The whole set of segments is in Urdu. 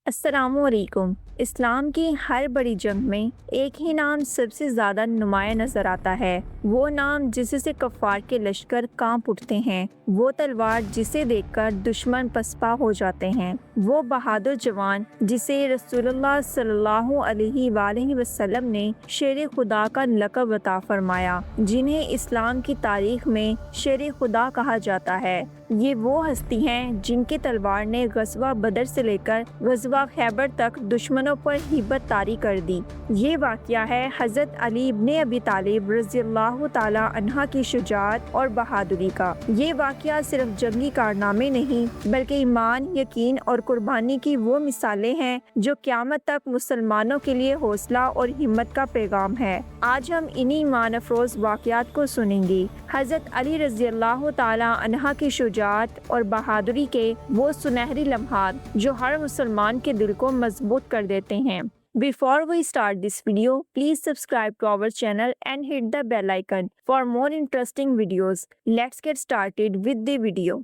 السلام علیکم۔ اسلام کی ہر بڑی جنگ میں ایک ہی نام سب سے زیادہ نمایاں نظر آتا ہے، وہ نام جس سے کفار کے لشکر کانپ اٹھتے ہیں، وہ تلوار جسے دیکھ کر دشمن پسپا ہو جاتے ہیں، وہ بہادر جوان جسے رسول اللہ صلی اللہ علیہ وآلہ وسلم نے شیر خدا کا لقب عطا فرمایا، جنہیں اسلام کی تاریخ میں شیر خدا کہا جاتا ہے۔ یہ وہ ہستی ہیں جن کی تلوار نے غزوہ بدر سے لے کر غزوہ خیبر تک دشمنوں پر ہیبت طاری کر دی۔ یہ واقعہ ہے حضرت علی ابن ابی طالب رضی اللہ تعالی عنہ کی شجاعت اور بہادری کا۔ یہ واقعہ صرف جنگی کارنامے نہیں بلکہ ایمان، یقین اور قربانی کی وہ مثالیں ہیں جو قیامت تک مسلمانوں کے لیے حوصلہ اور ہمت کا پیغام ہے۔ آج ہم انہی ایمان افروز واقعات کو سنیں گے۔ حضرت علی رضی اللہ تعالی عنہ کی شجاعت اور بہادری کے وہ سنہری لمحات جو ہر مسلمان کے دل کو مضبوط کر دیتے ہیں۔ Before we start this video, please subscribe to our channel and hit the bell icon for more interesting videos. Let's get started with the video.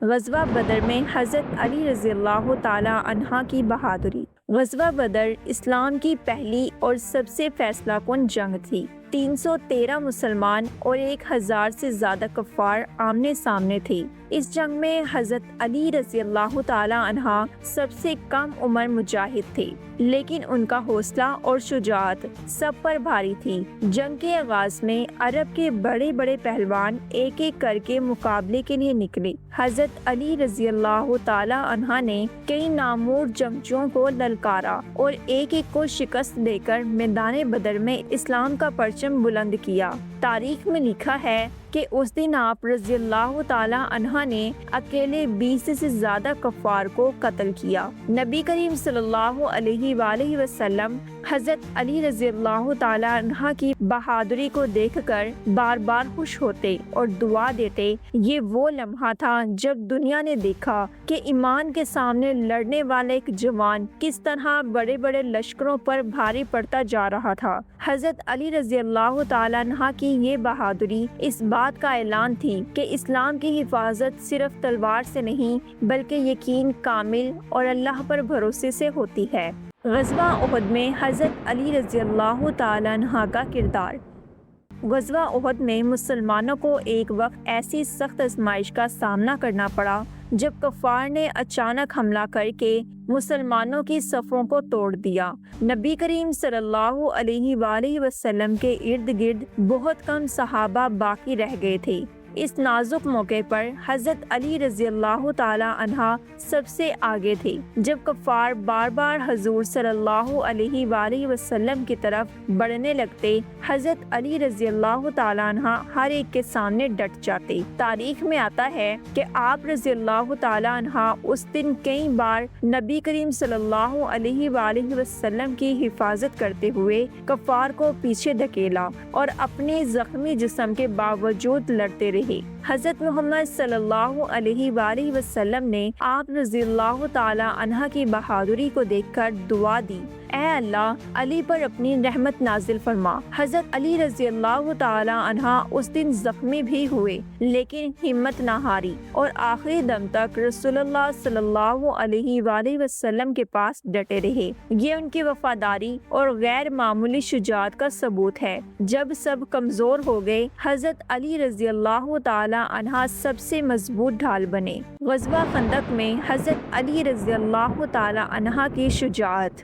غزوہ بدر میں حضرت علی رضی اللہ تعالی عنہ کی بہادری۔ غزوہ بدر اسلام کی پہلی اور سب سے فیصلہ کن جنگ تھی۔ 313 مسلمان اور 1000 سے زیادہ کفار آمنے سامنے تھے۔ اس جنگ میں حضرت علی رضی اللہ تعالی عنہ سب سے کم عمر مجاہد تھے، لیکن ان کا حوصلہ اور شجاعت سب پر بھاری تھی۔ جنگ کے آغاز میں عرب کے بڑے بڑے پہلوان ایک ایک کر کے مقابلے کے لیے نکلے۔ حضرت علی رضی اللہ تعالی عنہ نے کئی نامور جنگجوؤں کو للکارا اور ایک ایک کو شکست دے کر میدان بدر میں اسلام کا پرچم بلند کیا۔ تاریخ میں لکھا ہے کہ اس دن آپ رضی اللہ تعالی عنہ نے اکیلے 20 سے زیادہ کفار کو قتل کیا۔ نبی کریم صلی اللہ علیہ وآلہ وسلم حضرت علی رضی اللہ تعالی عنہ کی بہادری کو دیکھ کر بار بار خوش ہوتے اور دعا دیتے۔ یہ وہ لمحہ تھا جب دنیا نے دیکھا کہ ایمان کے سامنے لڑنے والا ایک جوان کس طرح بڑے بڑے لشکروں پر بھاری پڑتا جا رہا تھا۔ حضرت علی رضی اللہ تعالی عنہ کی یہ بہادری اس بات کا اعلان تھی کہ اسلام کی حفاظت صرف تلوار سے نہیں بلکہ یقین کامل اور اللہ پر بھروسے سے ہوتی ہے۔ غزوہ احد میں حضرت علی رضی اللہ تعالی عنہ کا کردار۔ غزوہ احد میں مسلمانوں کو ایک وقت ایسی سخت آزمائش کا سامنا کرنا پڑا جب کفار نے اچانک حملہ کر کے مسلمانوں کی صفوں کو توڑ دیا۔ نبی کریم صلی اللہ علیہ وآلہ وسلم کے ارد گرد بہت کم صحابہ باقی رہ گئے تھے۔ اس نازک موقع پر حضرت علی رضی اللہ تعالی عنہ سب سے آگے تھے۔ جب کفار بار بار حضور صلی اللہ علیہ وآلہ وسلم کی طرف بڑھنے لگتے، حضرت علی رضی اللہ تعالی عنہ ہر ایک کے سامنے ڈٹ جاتے۔ تاریخ میں آتا ہے کہ آپ رضی اللہ تعالی عنہ اس دن کئی بار نبی کریم صلی اللہ علیہ وآلہ وسلم کی حفاظت کرتے ہوئے کفار کو پیچھے دھکیلا اور اپنے زخمی جسم کے باوجود لڑتے رہے۔ حضرت محمد صلی اللہ علیہ وآلہ وسلم نے آپ رضی اللہ تعالی عنہ کی بہادری کو دیکھ کر دعا دی، اے اللہ علی پر اپنی رحمت نازل فرما۔ حضرت علی رضی اللہ تعالی عنہ اس دن زخمی بھی ہوئے لیکن ہمت نہ ہاری اور آخری دم تک رسول اللہ صلی اللہ علیہ وآلہ وسلم کے پاس ڈٹے رہے۔ یہ ان کی وفاداری اور غیر معمولی شجاعت کا ثبوت ہے۔ جب سب کمزور ہو گئے، حضرت علی رضی اللہ تعالی عنہ سب سے مضبوط ڈھال بنے۔ غزوہ خندق میں حضرت علی رضی اللہ تعالی عنہ کی شجاعت۔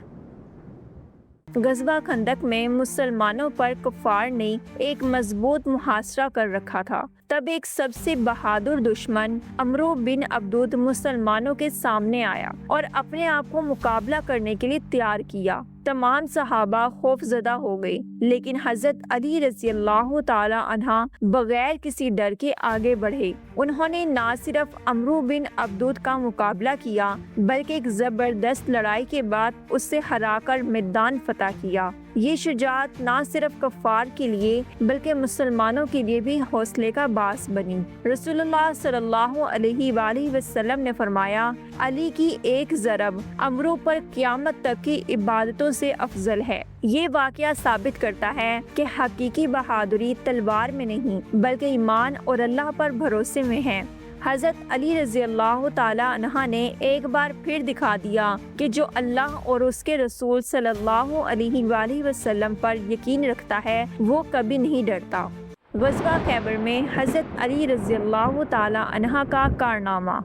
غزوہ خندق میں مسلمانوں پر کفار نے ایک مضبوط محاصرہ کر رکھا تھا۔ تب ایک سب سے بہادر دشمن عمرو بن عبدود مسلمانوں کے سامنے آیا اور اپنے آپ کو مقابلہ کرنے کے لیے تیار کیا۔ تمام صحابہ خوف زدہ ہو گئے، لیکن حضرت علی رضی اللہ تعالی عنہ بغیر کسی ڈر کے آگے بڑھے۔ انہوں نے نہ صرف عمرو بن عبدود کا مقابلہ کیا بلکہ ایک زبردست لڑائی کے بعد اس سے ہرا کر میدان فتح کیا۔ یہ شجاعت نہ صرف کفار کے لیے بلکہ مسلمانوں کے لیے بھی حوصلے کا باعث بنی۔ رسول اللہ صلی اللہ علیہ وآلہ وسلم نے فرمایا، علی کی ایک ضرب عمرو پر قیامت تک کی عبادتوں سے افضل ہے۔ یہ واقعہ ثابت کرتا ہے کہ حقیقی بہادری تلوار میں نہیں بلکہ ایمان اور اللہ پر بھروسے میں ہے۔ حضرت علی رضی اللہ تعالی عنہ نے ایک بار پھر دکھا دیا کہ جو اللہ اور اس کے رسول صلی اللہ علیہ وآلہ وسلم پر یقین رکھتا ہے وہ کبھی نہیں ڈرتا۔ غزوہ خیبر میں حضرت علی رضی اللہ تعالی عنہ کا کارنامہ۔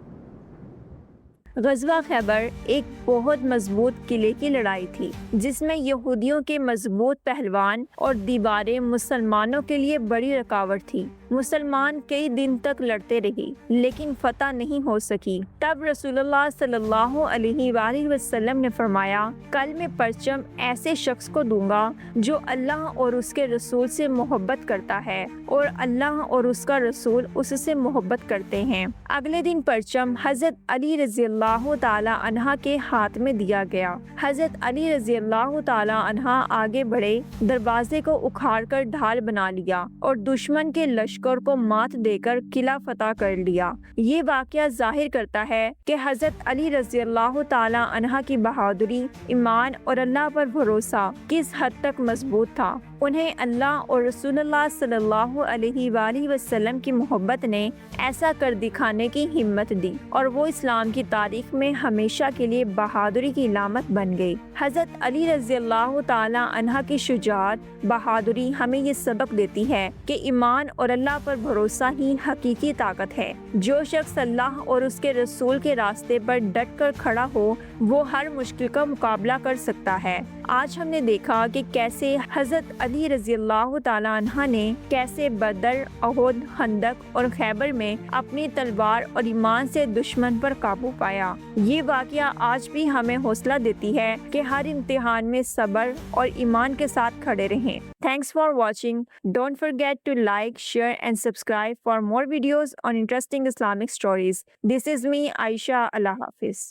غزوہ خیبر ایک بہت مضبوط قلعے کی لڑائی تھی جس میں یہودیوں کے مضبوط پہلوان اور دیواریں مسلمانوں کے لیے بڑی رکاوٹ تھی۔ مسلمان کئی دن تک لڑتے رہے لیکن فتح نہیں ہو سکی۔ تب رسول اللہ صلی اللہ علیہ وآلہ وسلم نے فرمایا، کل میں پرچم ایسے شخص کو دوں گا جو اللہ اور اس کے رسول سے محبت کرتا ہے اور اللہ اور اس کا رسول اس سے محبت کرتے ہیں۔ اگلے دن پرچم حضرت علی رضی اللہ تعالی عنہ کے ہاتھ میں دیا گیا۔ حضرت علی رضی اللہ تعالی عنہ آگے بڑھے، دروازے کو اکھاڑ کر ڈھال بنا لیا اور دشمن کے لشکر کو مات دے کر قلعہ فتح کر لیا۔ یہ واقعہ ظاہر کرتا ہے کہ حضرت علی رضی اللہ تعالی عنہ کی بہادری، ایمان اور اللہ پر بھروسہ کس حد تک مضبوط تھا۔ انہیں اللہ اور رسول اللہ صلی اللہ علیہ وآلہ وسلم کی محبت نے ایسا کر دکھانے کی ہمت دی اور وہ اسلام کی تاریخ میں ہمیشہ کے لیے بہادری کی علامت بن گئی۔ حضرت علی رضی اللہ تعالی عنہ کی شجاعت، بہادری ہمیں یہ سبق دیتی ہے کہ ایمان اور اللہ پر بھروسہ ہی حقیقی طاقت ہے۔ جو شخص اللہ اور اس کے رسول کے راستے پر ڈٹ کر کھڑا ہو وہ ہر مشکل کا مقابلہ کر سکتا ہے۔ آج ہم نے دیکھا کہ کیسے حضرت علی رضی اللہ تعالی عنہ نے کیسے بدر، احد، خندق اور خیبر میں اپنی تلوار اور ایمان سے دشمن پر قابو پایا۔ یہ واقعہ آج بھی ہمیں حوصلہ دیتی ہے کہ ہر امتحان میں صبر اور ایمان کے ساتھ کھڑے رہیں۔ Thanks for watching. Don't forget to like, share and subscribe for more videos on interesting Islamic stories. This is me, Aisha. Allah Hafiz.